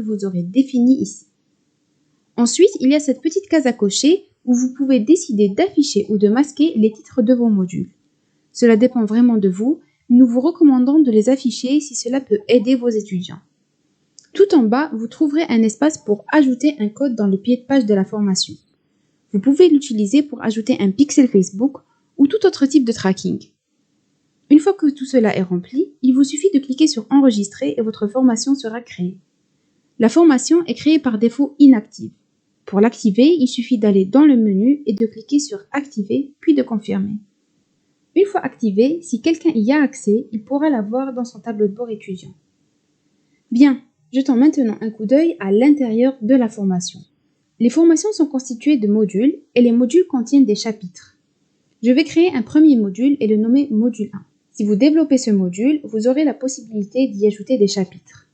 que vous aurez défini ici. Ensuite, il y a cette petite case à cocher où vous pouvez décider d'afficher ou de masquer les titres de vos modules. Cela dépend vraiment de vous, mais nous vous recommandons de les afficher si cela peut aider vos étudiants. Tout en bas, vous trouverez un espace pour ajouter un code dans le pied de page de la formation. Vous pouvez l'utiliser pour ajouter un pixel Facebook ou tout autre type de tracking. Une fois que tout cela est rempli, il vous suffit de cliquer sur Enregistrer et votre formation sera créée. La formation est créée par défaut inactive. Pour l'activer, il suffit d'aller dans le menu et de cliquer sur Activer, puis de confirmer. Une fois activée, si quelqu'un y a accès, il pourra la voir dans son tableau de bord étudiant. Bien, jetons maintenant un coup d'œil à l'intérieur de la formation. Les formations sont constituées de modules et les modules contiennent des chapitres. Je vais créer un premier module et le nommer module 1. Si vous développez ce module, vous aurez la possibilité d'y ajouter des chapitres.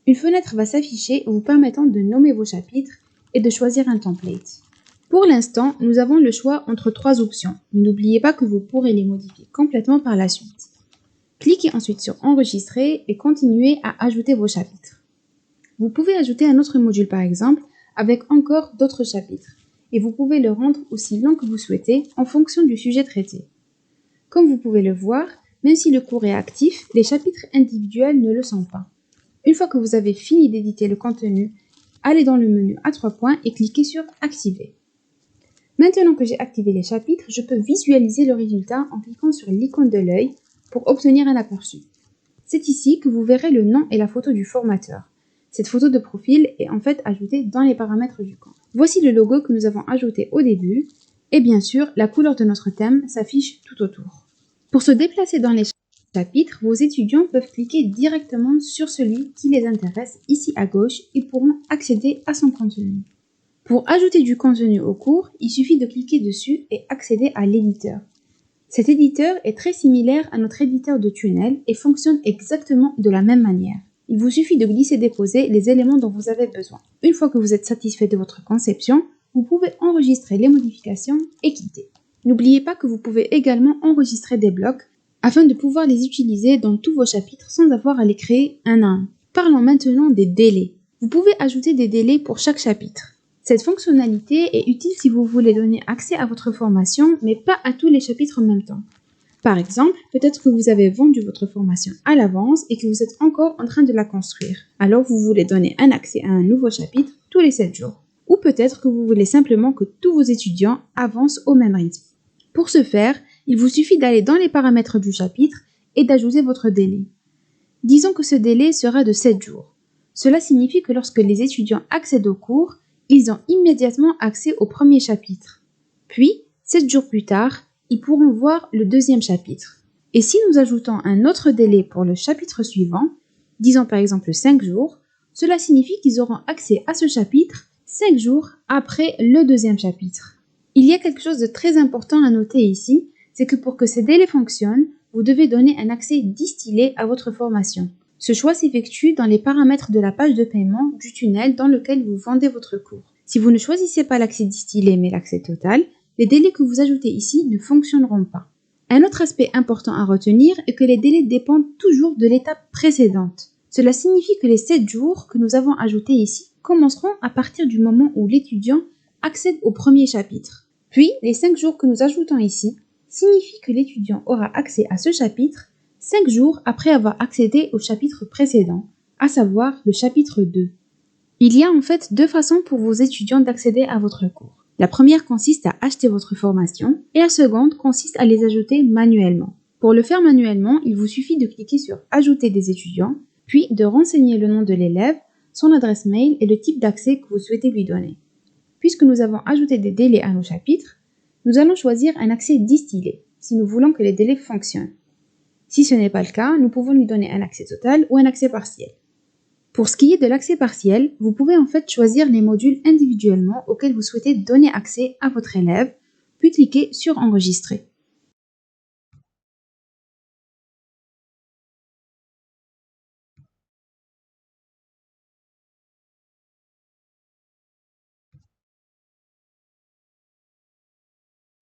Une fenêtre va s'afficher vous permettant de nommer vos chapitres et de choisir un template. Pour l'instant, nous avons le choix entre 3 options, mais n'oubliez pas que vous pourrez les modifier complètement par la suite. Cliquez ensuite sur Enregistrer et continuez à ajouter vos chapitres. Vous pouvez ajouter un autre module par exemple, avec encore d'autres chapitres, et vous pouvez le rendre aussi long que vous souhaitez en fonction du sujet traité. Comme vous pouvez le voir, même si le cours est actif, les chapitres individuels ne le sont pas. Une fois que vous avez fini d'éditer le contenu, allez dans le menu à 3 points et cliquez sur Activer. Maintenant que j'ai activé les chapitres, je peux visualiser le résultat en cliquant sur l'icône de l'œil pour obtenir un aperçu. C'est ici que vous verrez le nom et la photo du formateur. Cette photo de profil est en fait ajoutée dans les paramètres du camp. Voici le logo que nous avons ajouté au début et bien sûr, la couleur de notre thème s'affiche tout autour. Pour se déplacer dans les chapitres, vos étudiants peuvent cliquer directement sur celui qui les intéresse ici à gauche et pourront accéder à son contenu. Pour ajouter du contenu au cours, il suffit de cliquer dessus et accéder à l'éditeur. Cet éditeur est très similaire à notre éditeur de tunnel et fonctionne exactement de la même manière. Il vous suffit de glisser-déposer les éléments dont vous avez besoin. Une fois que vous êtes satisfait de votre conception, vous pouvez enregistrer les modifications et quitter. N'oubliez pas que vous pouvez également enregistrer des blocs afin de pouvoir les utiliser dans tous vos chapitres sans avoir à les créer un à un. Parlons maintenant des délais. Vous pouvez ajouter des délais pour chaque chapitre. Cette fonctionnalité est utile si vous voulez donner accès à votre formation, mais pas à tous les chapitres en même temps. Par exemple, peut-être que vous avez vendu votre formation à l'avance et que vous êtes encore en train de la construire. Alors vous voulez donner un accès à un nouveau chapitre tous les 7 jours. Ou peut-être que vous voulez simplement que tous vos étudiants avancent au même rythme. Pour ce faire, il vous suffit d'aller dans les paramètres du chapitre et d'ajouter votre délai. Disons que ce délai sera de 7 jours. Cela signifie que lorsque les étudiants accèdent au cours, ils ont immédiatement accès au premier chapitre. Puis, 7 jours plus tard, ils pourront voir le deuxième chapitre. Et si nous ajoutons un autre délai pour le chapitre suivant, disons par exemple 5 jours, cela signifie qu'ils auront accès à ce chapitre 5 jours après le deuxième chapitre. Il y a quelque chose de très important à noter ici, c'est que pour que ces délais fonctionnent, vous devez donner un accès distillé à votre formation. Ce choix s'effectue dans les paramètres de la page de paiement du tunnel dans lequel vous vendez votre cours. Si vous ne choisissez pas l'accès distillé mais l'accès total, les délais que vous ajoutez ici ne fonctionneront pas. Un autre aspect important à retenir est que les délais dépendent toujours de l'étape précédente. Cela signifie que les 7 jours que nous avons ajoutés ici commenceront à partir du moment où l'étudiant accède au premier chapitre. Puis, les 5 jours que nous ajoutons ici signifient que l'étudiant aura accès à ce chapitre 5 jours après avoir accédé au chapitre précédent, à savoir le chapitre 2. Il y a en fait 2 façons pour vos étudiants d'accéder à votre cours. La première consiste à acheter votre formation et la seconde consiste à les ajouter manuellement. Pour le faire manuellement, il vous suffit de cliquer sur « Ajouter des étudiants », puis de renseigner le nom de l'élève, son adresse mail et le type d'accès que vous souhaitez lui donner. Puisque nous avons ajouté des délais à nos chapitres, nous allons choisir un accès distillé, si nous voulons que les délais fonctionnent. Si ce n'est pas le cas, nous pouvons lui donner un accès total ou un accès partiel. Pour ce qui est de l'accès partiel, vous pouvez en fait choisir les modules individuellement auxquels vous souhaitez donner accès à votre élève, puis cliquer sur Enregistrer.